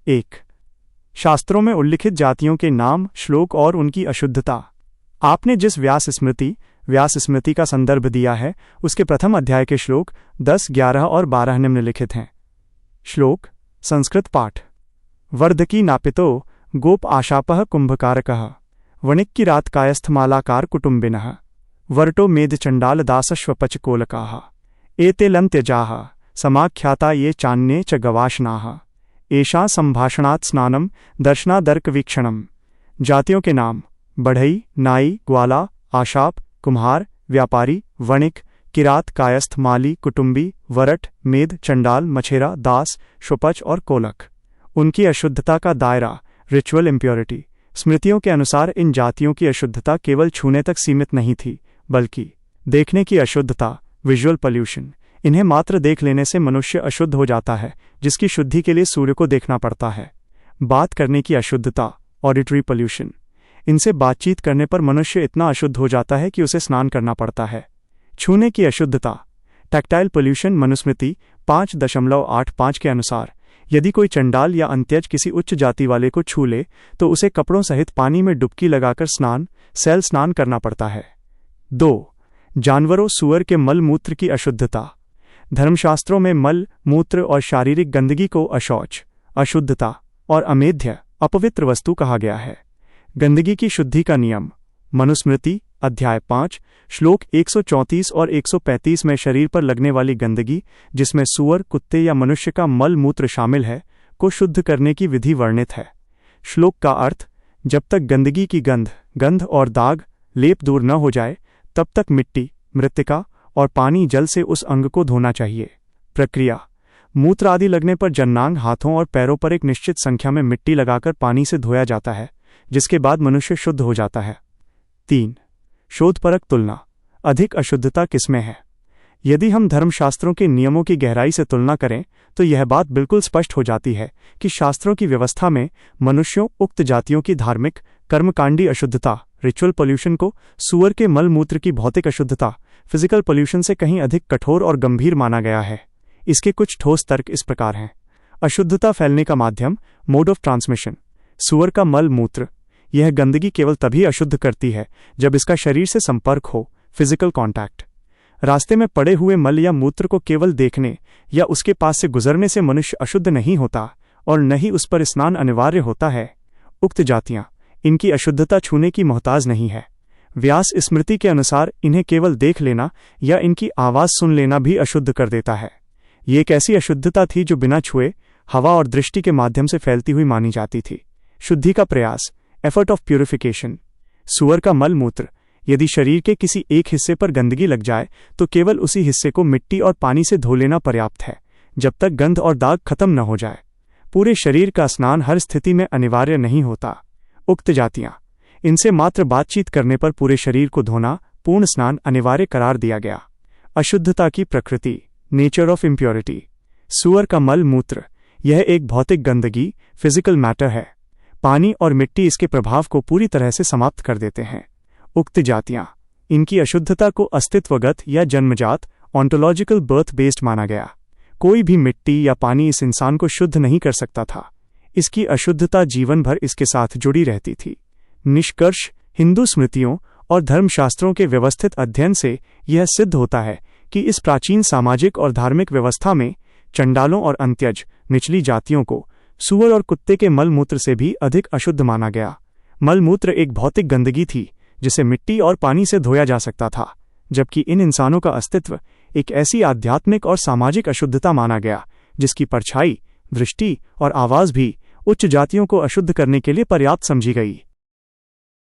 1. शास्त्रों में उल्लिखित जातियों के नाम, श्लोक और उनकी अशुद्धता। आपने जिस व्यास स्मृति का संदर्भ दिया है उसके प्रथम अध्याय के श्लोक 10, 11 और 12 निम्नलिखित हैं। श्लोक संस्कृत पाठ। वर्धकी नापितो गोप आशापः कुंभकारकः वणिक्किरात कायस्थमालाकार कुटुंबिनः वर्टो मेद चंडाल दासश्वपच कोलकाः एते लं त्यजाः समाख्याता ये चान्ये च गवाशनाः एषा संभाषणात् स्नानम दर्शनादर्क वीक्षणम। जातियों के नाम: बढ़ई, नाई, ग्वाला, आशाप, कुम्हार, व्यापारी, वणिक, किरात, कायस्थ, माली, कुटुंबी, वरट, मेद, चंडाल, मछेरा, दास, श्वपच और कोलक। उनकी अशुद्धता का दायरा: रिचुअल इम्प्योरिटी। स्मृतियों के अनुसार इन जातियों की अशुद्धता केवल छूने तक सीमित नहीं थी, बल्कि देखने की अशुद्धता, विजुअल पॉल्यूशन। इन्हें मात्र देख लेने से मनुष्य अशुद्ध हो जाता है, जिसकी शुद्धि के लिए सूर्य को देखना पड़ता है। बात करने की अशुद्धता, ऑडिटरी पॉल्यूशन। इनसे बातचीत करने पर मनुष्य इतना अशुद्ध हो जाता है कि उसे स्नान करना पड़ता है। छूने की अशुद्धता, टैक्टाइल पॉल्यूशन। मनुस्मृति 5.85 के अनुसार यदि कोई चंडाल या अंत्यज किसी उच्च जाति वाले को छू ले तो उसे कपड़ों सहित पानी में डुबकी लगाकर सेल स्नान करना पड़ता है। 2. जानवरों, सुअर के मल मूत्र की अशुद्धता। धर्मशास्त्रों में मल, मूत्र और शारीरिक गंदगी को अशौच, अशुद्धता और अमेध्य, अपवित्र वस्तु कहा गया है। गंदगी की शुद्धि का नियम: मनुस्मृति अध्याय 5 श्लोक 134 और 135 में शरीर पर लगने वाली गंदगी, जिसमें सुअर, कुत्ते या मनुष्य का मल मूत्र शामिल है, को शुद्ध करने की विधि वर्णित है। श्लोक का अर्थ: जब तक गंदगी की गंध और दाग लेप दूर न हो जाए तब तक मिट्टी, मृत्तिका और पानी जल से उस अंग को धोना चाहिए। प्रक्रिया: मूत्र आदि लगने पर जन्नांग, हाथों और पैरों पर एक निश्चित संख्या में मिट्टी लगाकर पानी से धोया जाता है, जिसके बाद मनुष्य शुद्ध हो जाता है। 3. शोधपरक तुलना। अधिक अशुद्धता किसमें है? यदि हम धर्मशास्त्रों के नियमों की गहराई से तुलना करें तो यह बात बिल्कुल स्पष्ट हो जाती है कि शास्त्रों की व्यवस्था में मनुष्यों, उक्त जातियों की धार्मिक, कर्मकांडी अशुद्धता, रिचुअल पॉल्यूशन को सुअर के मल मूत्र की भौतिक अशुद्धता, फिजिकल पॉल्यूशन से कहीं अधिक कठोर और गंभीर माना गया है। इसके कुछ ठोस तर्क इस प्रकार हैं। अशुद्धता फैलने का माध्यम, मोड ऑफ ट्रांसमिशन। सुअर का मल मूत्र। यह गंदगी केवल तभी अशुद्ध करती है जब इसका शरीर से संपर्क हो, फिजिकल कॉन्टैक्ट। रास्ते में पड़े हुए मल या मूत्र को केवल देखने या उसके पास से गुजरने से मनुष्य अशुद्ध नहीं होता और न ही उस पर स्नान अनिवार्य होता है। उक्त जातियां इनकी अशुद्धता छूने की मोहताज नहीं है। व्यास स्मृति के अनुसार इन्हें केवल देख लेना या इनकी आवाज सुन लेना भी अशुद्ध कर देता है। ये एक ऐसी अशुद्धता थी जो बिना छुए, हवा और दृष्टि के माध्यम से फैलती हुई मानी जाती थी। शुद्धि का प्रयास, एफर्ट ऑफ प्यूरिफिकेशन। सुअर का मल मूत्र। यदि शरीर के किसी एक हिस्से पर गंदगी लग जाए तो केवल उसी हिस्से को मिट्टी और पानी से धो लेना पर्याप्त है, जब तक गंध और दाग खत्म न हो जाए। पूरे शरीर का स्नान हर स्थिति में अनिवार्य नहीं होता। उक्त जातियां, इनसे मात्र बातचीत करने पर पूरे शरीर को धोना, पूर्ण स्नान अनिवार्य करार दिया गया। अशुद्धता की प्रकृति, नेचर ऑफ इम्प्योरिटी। सुअर का मल मूत्र, यह एक भौतिक गंदगी, फिजिकल मैटर है। पानी और मिट्टी इसके प्रभाव को पूरी तरह से समाप्त कर देते हैं। उक्त जातियां, इनकी अशुद्धता को अस्तित्वगत या जन्मजात, ऑन्टोलॉजिकल बर्थ बेस्ड माना गया। कोई भी मिट्टी या पानी इस इंसान को शुद्ध नहीं कर सकता था। इसकी अशुद्धता जीवन भर इसके साथ जुड़ी रहती थी। निष्कर्ष: हिंदू स्मृतियों और धर्मशास्त्रों के व्यवस्थित अध्ययन से यह सिद्ध होता है कि इस प्राचीन सामाजिक और धार्मिक व्यवस्था में चंडालों और अंत्यज, निचली जातियों को सुअर और कुत्ते के मलमूत्र से भी अधिक अशुद्ध माना गया। मलमूत्र एक भौतिक गंदगी थी जिसे मिट्टी और पानी से धोया जा सकता था, जबकि इन इंसानों का अस्तित्व एक ऐसी आध्यात्मिक और सामाजिक अशुद्धता माना गया जिसकी परछाई, दृष्टि और आवाज भी उच्च जातियों को अशुद्ध करने के लिए पर्याप्त समझी गई।